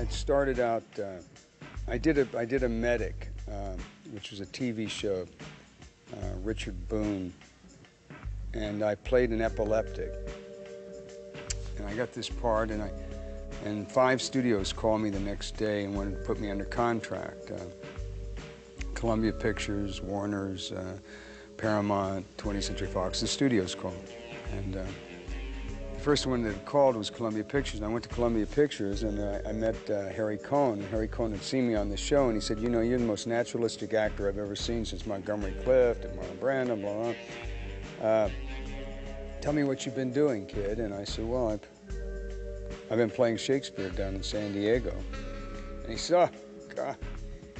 It started out, I did a medic, which was a TV show, Richard Boone, and I played an epileptic. And I got this part, and 5 studios called me the next day and wanted to put me under contract. Columbia Pictures, Warner's, Paramount, 20th Century Fox, the studios called. And the first one that called was Columbia Pictures. And I went to Columbia Pictures and I met Harry Cohn. Harry Cohn had seen me on the show and he said, you know, you're the most naturalistic actor I've ever seen since Montgomery Clift and Marlon Brando, blah, blah. Tell me what you've been doing, kid. And I said, well, I've been playing Shakespeare down in San Diego. And he said, oh, God.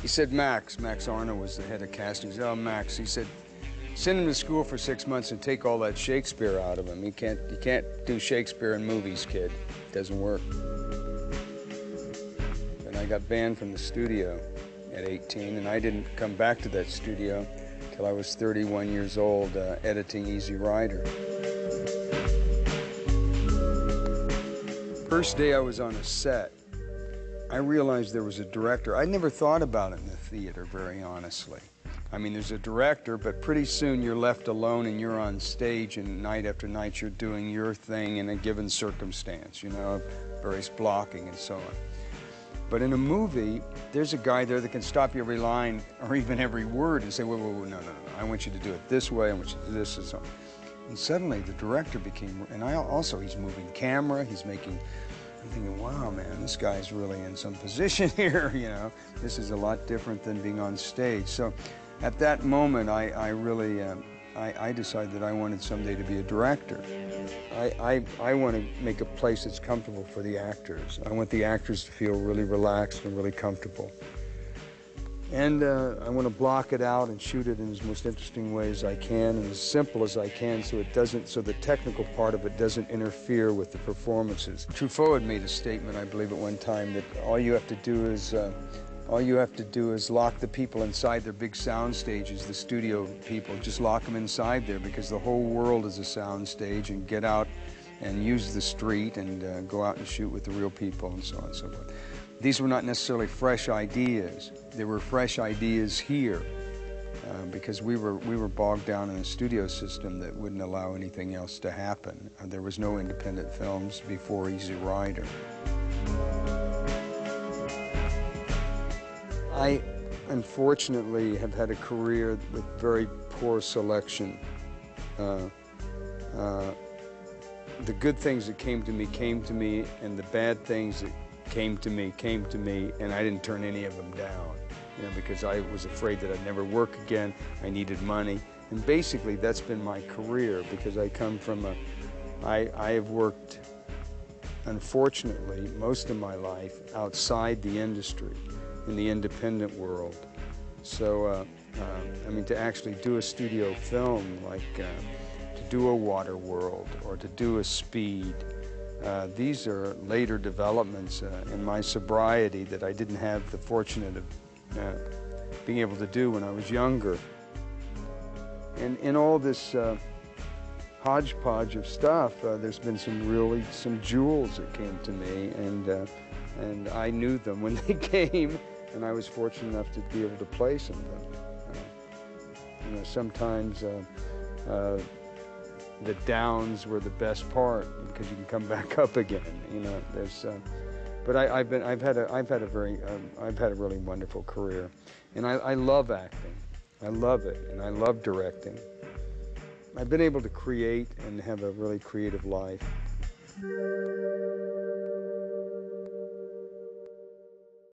He said, Max Arno was the head of casting. He said, oh, Max, he said, send him to school for 6 months and take all that Shakespeare out of him. You can't do Shakespeare in movies, kid. It doesn't work. And I got banned from the studio at 18, and I didn't come back to that studio till I was 31 years old, editing Easy Rider. First day I was on a set, I realized there was a director. I never thought about it in the theater, very honestly. I mean, there's a director, but pretty soon you're left alone and you're on stage, and night after night you're doing your thing in a given circumstance, you know, various blocking and so on. But in a movie, there's a guy there that can stop you every line or even every word and say, whoa, whoa, whoa, no, I want you to do it this way, I want you to do this and so on. And suddenly the director became, and he's moving camera, he's making, I'm thinking, wow, man, this guy's really in some position here, you know. This is a lot different than being on stage. So at that moment, I really decided that I wanted someday to be a director. I want to make a place that's comfortable for the actors. I want the actors to feel really relaxed and really comfortable. And I want to block it out and shoot it in as most interesting way as I can and as simple as I can so the technical part of it doesn't interfere with the performances. Truffaut had made a statement, I believe at one time, that all you have to do is lock the people inside their big sound stages, the studio people. Just lock them inside there because the whole world is a sound stage, and get out and use the street and go out and shoot with the real people and so on and so forth. These were not necessarily fresh ideas. They were fresh ideas here because we were bogged down in a studio system that wouldn't allow anything else to happen. There was no independent films before Easy Rider. I, unfortunately, have had a career with very poor selection. The good things that came to me, and the bad things that came to me, and I didn't turn any of them down, you know, because I was afraid that I'd never work again. I needed money, and basically that's been my career because I come from I have worked, unfortunately, most of my life outside the industry, in the independent world. So, I mean, to actually do a studio film, like to do a Waterworld or to do a Speed, these are later developments in my sobriety that I didn't have the fortune of being able to do when I was younger. And in all this hodgepodge of stuff, there's been some jewels that came to me, and I knew them when they came, and I was fortunate enough to be able to place them. You know, sometimes the downs were the best part because you can come back up again. You know, but I've had a really wonderful career, and I love acting. I love it, and I love directing. I've been able to create and have a really creative life.